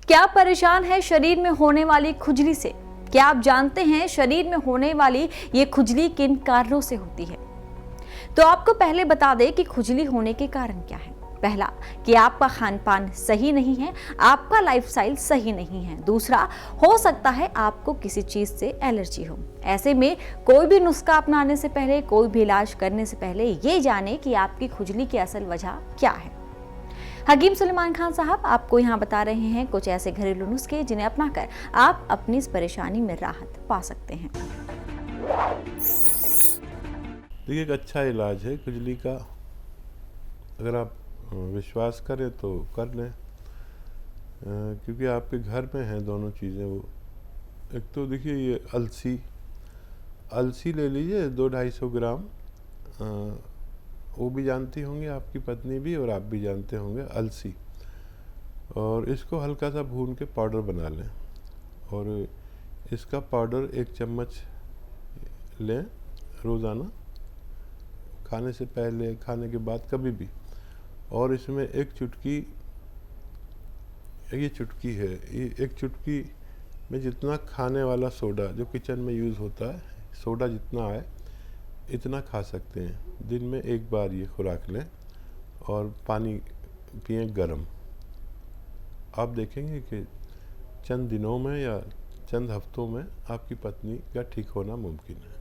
क्या आप परेशान हैं शरीर में होने वाली खुजली से? क्या आप जानते हैं शरीर में होने वाली ये खुजली किन कारणों से होती है? तो आपको पहले बता दें कि खुजली होने के कारण क्या है। पहला, कि आपका खान पान सही नहीं है, आपका लाइफस्टाइल सही नहीं है। दूसरा, हो सकता है आपको किसी चीज से एलर्जी हो। ऐसे में कोई भी नुस्खा अपनाने से पहले, कोई भी इलाज करने से पहले ये जाने कि आपकी खुजली की असल वजह क्या है। हकीम सुलेमान खान साहब आपको यहाँ बता रहे हैं कुछ ऐसे घरेलू नुस्खे जिन्हें अपनाकर आप अपनी इस परेशानी में राहत पा सकते हैं। देखिए, एक अच्छा इलाज है खुजली का। अगर आप विश्वास करें तो कर लें, क्योंकि आपके घर में हैं दोनों चीज़ें। वो एक तो देखिए, ये अलसी ले लीजिए 200-250 ग्राम। वो भी जानती होंगी, आपकी पत्नी भी, और आप भी जानते होंगे अलसी। और इसको हल्का सा भून के पाउडर बना लें, और इसका पाउडर 1 चम्मच लें रोज़ाना, खाने से पहले, खाने के बाद, कभी भी। और इसमें एक चुटकी, ये चुटकी है, ये एक चुटकी में जितना खाने वाला सोडा जो किचन में यूज़ होता है, सोडा जितना आए इतना खा सकते हैं। दिन में 1 बार ये खुराक लें और पानी पिएं गर्म। आप देखेंगे कि चंद दिनों में या चंद हफ्तों में आपकी पत्नी का ठीक होना मुमकिन है।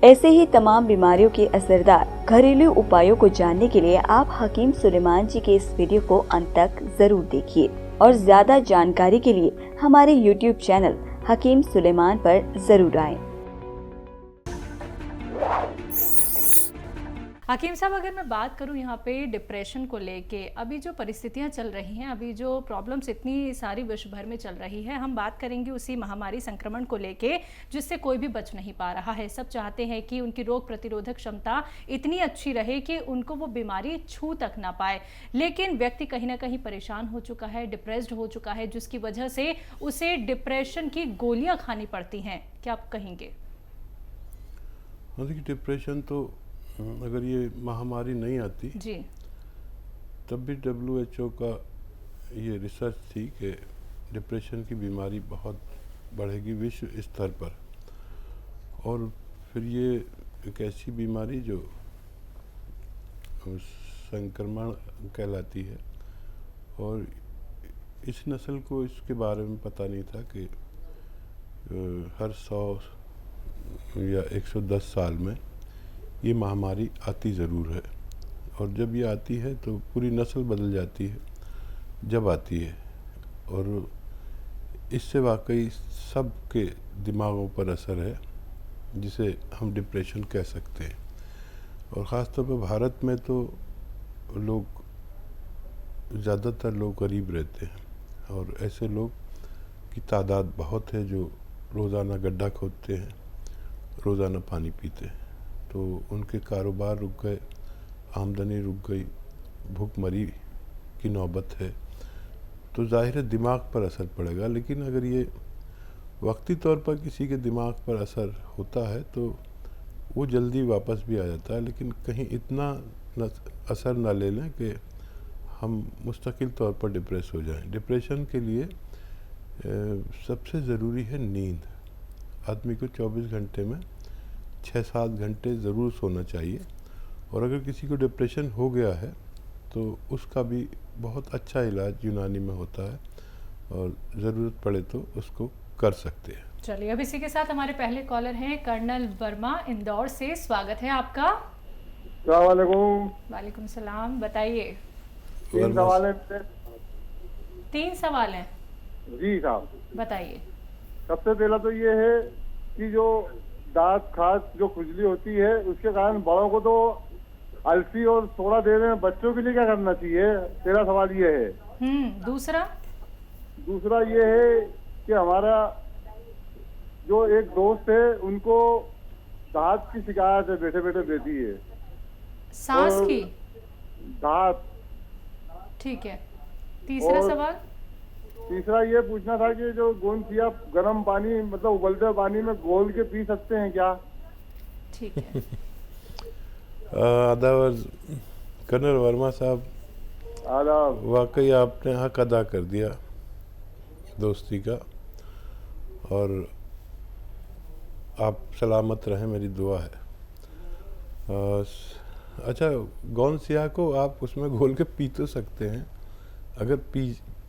ऐसे ही तमाम बीमारियों के असरदार घरेलू उपायों को जानने के लिए आप हकीम सुलेमान जी के इस वीडियो को अंत तक जरूर देखिए, और ज्यादा जानकारी के लिए हमारे YouTube चैनल हकीम सुलेमान पर जरूर आएं। हकीम साहब, अगर मैं बात करूं यहाँ पे डिप्रेशन को लेके, अभी जो परिस्थितियाँ चल रही हैं, अभी जो प्रॉब्लम्स इतनी सारी विश्व भर में चल रही है, हम बात करेंगे उसी महामारी संक्रमण को लेके जिससे कोई भी बच नहीं पा रहा है। सब चाहते हैं कि उनकी रोग प्रतिरोधक क्षमता इतनी अच्छी रहे कि उनको वो बीमारी छू तक ना पाए, लेकिन व्यक्ति कहीं ना कहीं परेशान हो चुका है, डिप्रेस्ड हो चुका है, जिसकी वजह से उसे डिप्रेशन की गोलियाँ खानी पड़ती हैं। क्या आप कहेंगे? देखिए, डिप्रेशन तो अगर ये महामारी नहीं आती जी, तब भी WHO का ये रिसर्च थी कि डिप्रेशन की बीमारी बहुत बढ़ेगी विश्व स्तर पर। और फिर ये एक ऐसी बीमारी जो संक्रमण कहलाती है, और इस नस्ल को इसके बारे में पता नहीं था कि हर 100 या 110 साल में ये महामारी आती ज़रूर है। और जब ये आती है तो पूरी नस्ल बदल जाती है जब आती है, और इससे वाकई सब के दिमागों पर असर है, जिसे हम डिप्रेशन कह सकते हैं। और ख़ास तौर पर भारत में तो लोग, ज़्यादातर लोग गरीब रहते हैं, और ऐसे लोग की तादाद बहुत है जो रोज़ाना गड्ढा खोदते हैं, रोज़ाना पानी पीते हैं। तो उनके कारोबार रुक गए, आमदनी रुक गई, भूखमरी की नौबत है। तो जाहिर है दिमाग पर असर पड़ेगा। लेकिन अगर ये वक्ती तौर पर किसी के दिमाग पर असर होता है तो वो जल्दी वापस भी आ जाता है, लेकिन कहीं इतना असर ना ले लें कि हम मुस्तकिल तौर पर डिप्रेस हो जाएं। डिप्रेशन के लिए सबसे ज़रूरी है नींद। आदमी को 24 घंटे में 6-7 घंटे ज़रूर सोना चाहिए। और अगर किसी को डिप्रेशन हो गया है तो उसका भी बहुत अच्छा इलाज यूनानी में होता है, और ज़रूरत पड़े तो उसको कर सकते हैं। चलिए, अब इसी के साथ हमारे पहले कॉलर हैं कर्नल वर्मा, इंदौर से। स्वागत है आपका। वालेकुम सलाम, बताइए। 3 सवाल है। 3 सवाल हैं जी साहब, बताइए। सबसे पहला तो ये है कि जो दांत खास जो खुजली होती है उसके कारण बड़ों को तो अलसी और सोडा दे रहे हैं, बच्चों के लिए क्या करना चाहिए? पहला सवाल ये है। दूसरा ये है कि हमारा जो एक दोस्त है उनको दांत की शिकायत है, बैठे बैठे देती है, सांस की दांत। ठीक है। तीसरा सवाल? तीसरा ये पूछना था कि जो गोंद पिया गर्म पानी, मतलब उबलते पानी में घोल के पी सकते हैं क्या? ठीक है। आदाब कर्नल वर्मा साहब, आदाब। वाकई आपने हक अदा कर दिया दोस्ती का, और आप सलामत रहें, मेरी दुआ है। अच्छा, गौन सियाह को आप उसमें घोल के पी तो सकते हैं, अगर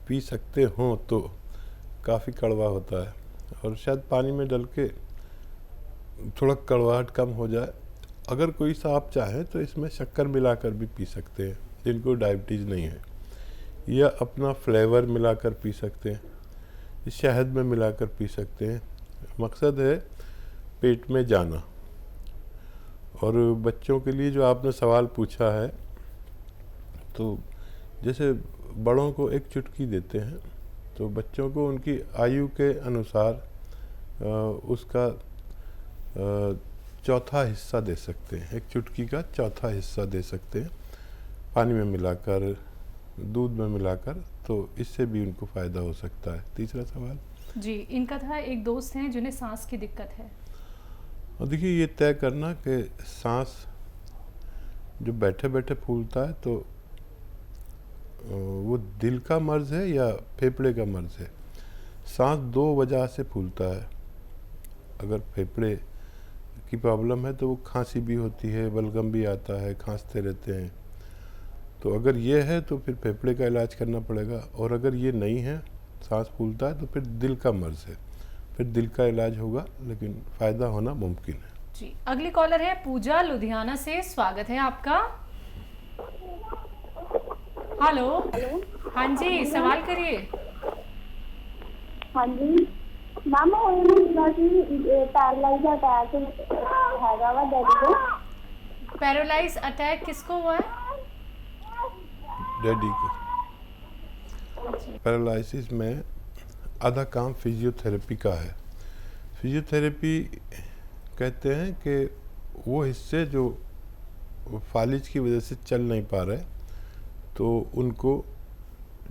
पी सकते हों तो। काफ़ी कड़वा होता है, और शायद पानी में डल के थोड़ा कड़वाहट कम हो जाए। अगर कोई सा आप चाहें तो इसमें शक्कर मिलाकर भी पी सकते हैं, जिनको डायबिटीज़ नहीं है, या अपना फ्लेवर मिलाकर पी सकते हैं, शहद में मिलाकर पी सकते हैं। मकसद है पेट में जाना। और बच्चों के लिए जो आपने सवाल पूछा है, तो जैसे बड़ों को एक चुटकी देते हैं, तो बच्चों को उनकी आयु के अनुसार उसका चौथा हिस्सा दे सकते हैं। एक चुटकी का चौथा हिस्सा दे सकते हैं, पानी में मिलाकर, दूध में मिलाकर, तो इससे भी उनको फ़ायदा हो सकता है। तीसरा सवाल जी, इनका था एक दोस्त हैं जिन्हें सांस की दिक्कत है। और देखिए, ये तय करना कि सांस जो बैठे बैठे फूलता है, तो वो दिल का मर्ज़ है या फेफड़े का मर्ज़ है। सांस दो वजह से फूलता है। अगर फेफड़े की प्रॉब्लम है तो वो खांसी भी होती है, बलगम भी आता है, खांसते रहते हैं। तो अगर ये है तो फिर फेफड़े का इलाज करना पड़ेगा, और अगर ये नहीं है, सांस फूलता है, तो फिर दिल का मर्ज़ है, फिर दिल का इलाज होगा, लेकिन फ़ायदा होना मुमकिन है। जी, अगली कॉलर है पूजा लुधियाना से। स्वागत है आपका। हेलो। हाँ जी, सवाल करिए। हाँ जी मैम, पैरालाइज अटैक हैगा वा डैडी को। पैरालाइज अटैक किसको हुआ है? डैडी को। पैरालिसिस में आधा काम फिजियोथेरेपी का है। फिजियोथेरेपी कहते हैं कि वो हिस्से जो फालिज की वजह से चल नहीं पा रहे, तो उनको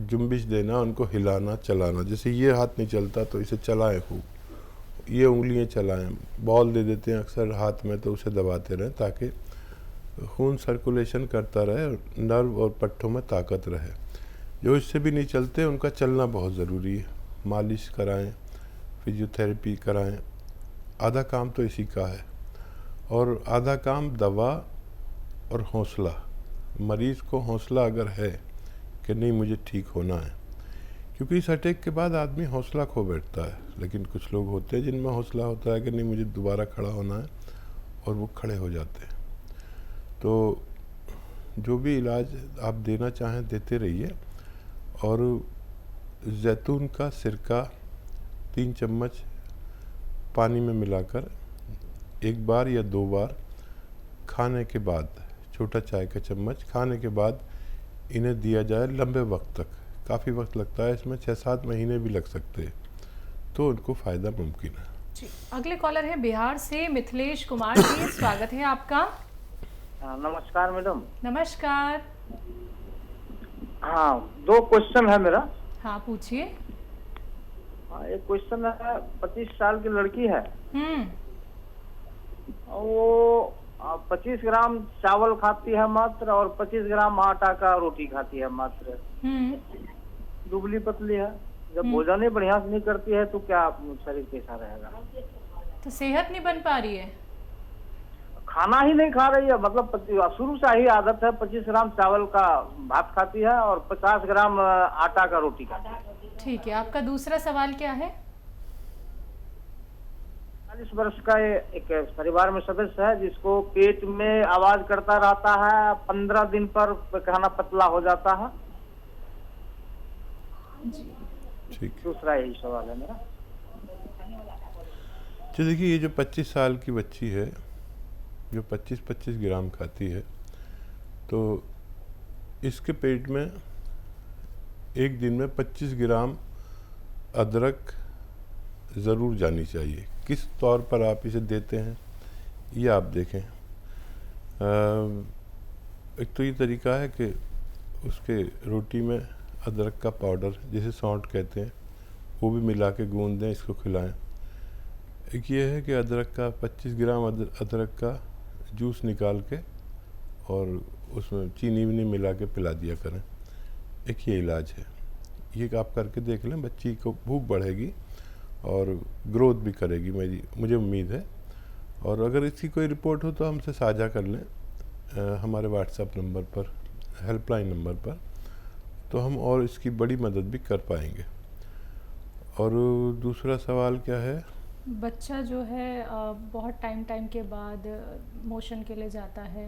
जुम्बिश देना, उनको हिलाना, चलाना। जैसे ये हाथ नहीं चलता तो इसे चलाएं खूब, ये उंगलियां चलाएं, बॉल दे देते हैं अक्सर हाथ में, तो उसे दबाते रहें ताकि खून सर्कुलेशन करता रहे और नर्व और पट्टों में ताकत रहे। जो इससे भी नहीं चलते, उनका चलना बहुत ज़रूरी है। मालिश कराएं, फिजियोथेरेपी कराएं। आधा काम तो इसी का है, और आधा काम दवा और हौसला। मरीज़ को हौसला अगर है कि नहीं मुझे ठीक होना है, क्योंकि इस अटैक के बाद आदमी हौसला खो बैठता है। लेकिन कुछ लोग होते हैं जिनमें हौसला होता है कि नहीं मुझे दोबारा खड़ा होना है, और वो खड़े हो जाते हैं। तो जो भी इलाज आप देना चाहें देते रहिए, और जैतून का सिरका 3 चम्मच पानी में मिलाकर 1 बार या 2 बार खाने के बाद, छोटा चाय का चम्मच खाने के बाद इन्हें दिया जाए लंबे वक्त तक। काफ़ी वक्त लगता है इसमें, 6-7 महीने भी लग सकते हैं, तो उनको फ़ायदा मुमकिन है। जी, अगले कॉलर हैं बिहार से मिथिलेश कुमार जी। स्वागत है आपका। नमस्कार मैडम। नमस्कार। हाँ, 2 क्वेश्चन है मेरा। हाँ, पूछिए। एक क्वेश्चन है, 25 साल की लड़की है, वो 25 ग्राम चावल खाती है मात्र, और 25 ग्राम आटा का रोटी खाती है मात्र। दुबली पतली है। जब भोजन ही बढ़िया से नहीं करती है तो क्या शरीर कैसा रहेगा? तो सेहत नहीं बन पा रही है। खाना ही नहीं खा रही है, मतलब शुरू से ही आदत है। 25 ग्राम चावल का भात खाती है और 50 ग्राम आटा का रोटी खाती है। ठीक है, आपका दूसरा सवाल क्या है? 40 वर्ष का एक परिवार में सदस्य है जिसको पेट में आवाज करता रहता है, 15 दिन पर खाना पतला हो जाता है। ठीक, दूसरा यही सवाल है मेरा। तो देखिए, ये जो 25 साल की बच्ची है, जो 25-25 ग्राम खाती है, तो इसके पेट में एक दिन में 25 ग्राम अदरक ज़रूर जानी चाहिए। किस तौर पर आप इसे देते हैं ये आप देखें। एक तो ये तरीका है कि उसके रोटी में अदरक का पाउडर, जिसे सौंठ कहते हैं, वो भी मिला के गूंद दें, इसको खिलाएं। एक ये है कि अदरक का 25 ग्राम अदरक का जूस निकाल के और उसमें चीनी भी मिला के पिला दिया करें। एक ये इलाज है। ये आप करके देख लें, बच्ची को भूख बढ़ेगी और ग्रोथ भी करेगी, मुझे उम्मीद है। और अगर इसकी कोई रिपोर्ट हो तो हमसे साझा कर लें हमारे व्हाट्सएप नंबर पर, हेल्पलाइन नंबर पर, तो हम और इसकी बड़ी मदद भी कर पाएंगे। और दूसरा सवाल क्या है? बच्चा जो है बहुत टाइम के बाद मोशन के लिए जाता है।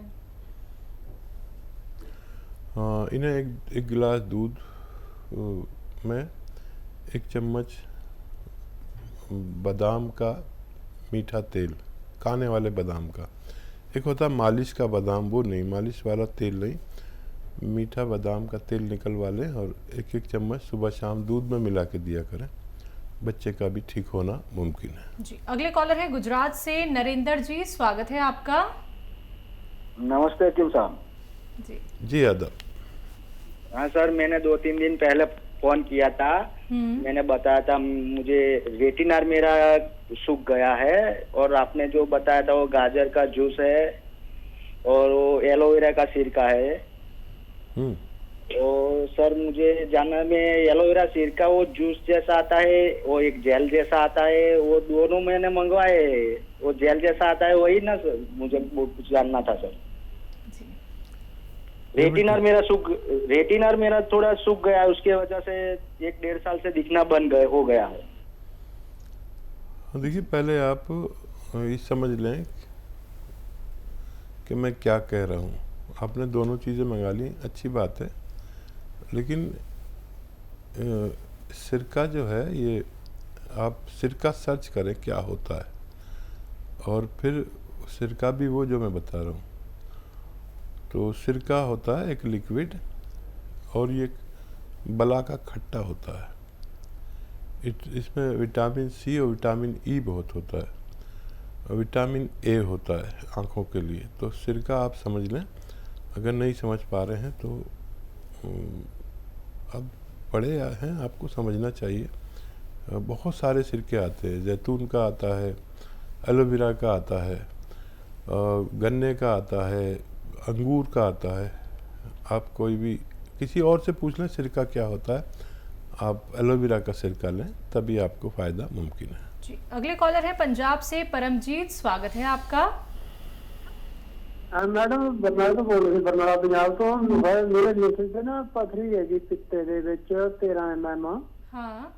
हाँ, इन्हें एक गिलास दूध में 1 चम्मच बादाम का मीठा तेल, खाने वाले बादाम का, एक होता है मालिश का बादाम, वो नहीं, मालिश वाला तेल नहीं, मीठा बादाम का तेल निकलवा लें और 1-1 चम्मच सुबह शाम दूध में मिला के दिया करें। बच्चे का भी ठीक होना मुमकिन है। जी, अगले कॉलर है गुजरात से नरेंद्र जी, स्वागत है आपका। नमस्ते हकीम साहब। जी आदाब। हाँ सर, मैंने 2-3 दिन पहले फोन किया था। मैंने बताया था मुझे रेटिनर मेरा सूख गया है, और आपने जो बताया था वो गाजर का जूस है और वो एलोवेरा का सिरका है। तो सर मुझे जानना में, एलोवेरा सिरका वो जूस जैसा आता है, वो एक जेल जैसा आता है, वो दोनों मैंने मंगवाए, वो जेल जैसा आता है वही ना सर? मुझे वो कुछ जानना था सर। रेटिनर मेरा थोड़ा सूख गया है, उसके वजह से 1-1.5 साल से दिखना हो गया है। देखिए, पहले आप ये समझ लें कि मैं क्या कह रहा हूँ। आपने दोनों चीज़ें मंगा ली, अच्छी बात है, लेकिन सिरका जो है, ये आप सिरका सर्च करें क्या होता है, और फिर सिरका भी वो जो मैं बता रहा हूँ। तो सिरका होता है एक लिक्विड, और ये बला का खट्टा होता है। इसमें विटामिन सी और विटामिन ई बहुत होता है, और विटामिन ए होता है आँखों के लिए। तो सिरका आप समझ लें, अगर नहीं समझ पा रहे हैं तो अब बड़े हैं, आपको समझना चाहिए। बहुत सारे सिरके आते हैं, जैतून का आता है, एलोवेरा का आता है, गन्ने का आता है, अंगूर का आता है। आप कोई भी किसी और से पूछ लें सिरका क्या होता है, आप एलोवेरा का सिरका लें, तभी आपको फ़ायदा मुमकिन है। जी, अगले कॉलर है पंजाब से परमजीत, स्वागत है आपका। मैडम बरनाला बोल रही, बरनाला पंजाब तो। मेरे लिखे से ना पथरी है जी पित्ते दे विच 13 mm। हाँ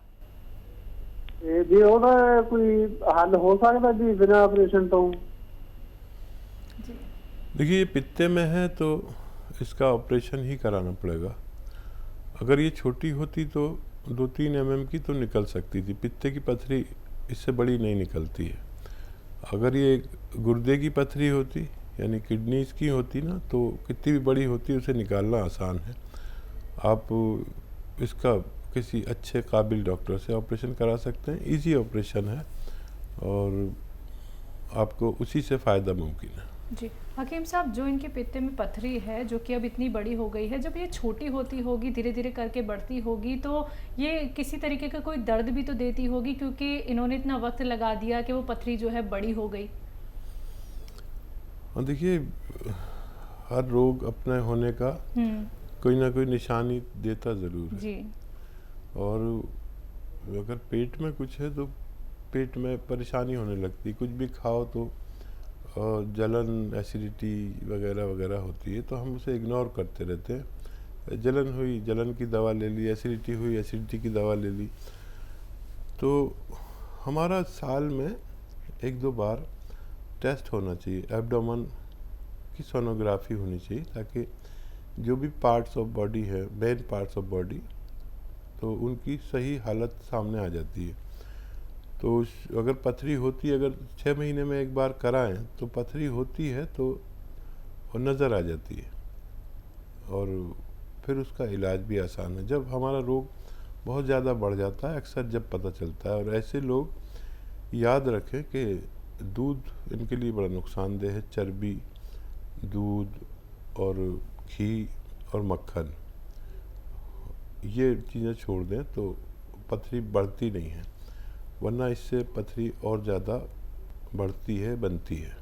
जी, ਉਹਦਾ कोई हल हो सकता जी बिना ऑपरेशन तो? देखिए, ये पित्ते में है तो इसका ऑपरेशन ही कराना पड़ेगा। अगर ये छोटी होती तो 2-3 mm की तो निकल सकती थी। पित्ते की पथरी इससे बड़ी नहीं निकलती है। अगर ये गुर्दे की पथरी होती, यानी किडनीज की होती ना, तो कितनी भी बड़ी होती उसे निकालना आसान है। आप इसका किसी अच्छे काबिल डॉक्टर से ऑपरेशन करा सकते हैं, इजी ऑपरेशन है, और आपको उसी से फ़ायदा मुमकिन है। जी, हकीम साहब, जो इनके पित्ते में पथरी है, जो कि अब इतनी बड़ी हो गई है, जब ये छोटी होती होगी, धीरे धीरे करके बढ़ती होगी, तो ये किसी तरीके का कोई दर्द भी तो देती होगी, क्योंकि इन्होंने इतना वक्त लगा दिया कि वो पथरी जो है बड़ी हो गई। और देखिए, हर रोग अपने होने का कोई ना कोई निशानी देता ज़रूर है जी। और अगर पेट में कुछ है तो पेट में परेशानी होने लगती, कुछ भी खाओ तो जलन, एसिडिटी वगैरह वगैरह होती है, तो हम उसे इग्नोर करते रहते हैं। जलन हुई, जलन की दवा ले ली, एसिडिटी हुई, एसिडिटी की दवा ले ली। तो हमारा साल में 1-2 बार टेस्ट होना चाहिए, एब्डोमेन की सोनोग्राफी होनी चाहिए, ताकि जो भी पार्ट्स ऑफ बॉडी है, मेन पार्ट्स ऑफ बॉडी, तो उनकी सही हालत सामने आ जाती है। तो अगर पथरी होती है, अगर 6 महीने में एक बार कराएं तो पथरी होती है तो वो नज़र आ जाती है, और फिर उसका इलाज भी आसान है। जब हमारा रोग बहुत ज़्यादा बढ़ जाता है, अक्सर जब पता चलता है। और ऐसे लोग याद रखें कि दूध इनके लिए बड़ा नुकसानदेह है। चर्बी, दूध और घी और मक्खन, ये चीज़ें छोड़ दें तो पथरी बढ़ती नहीं है, वरना इससे पथरी और ज़्यादा बढ़ती है, बनती है।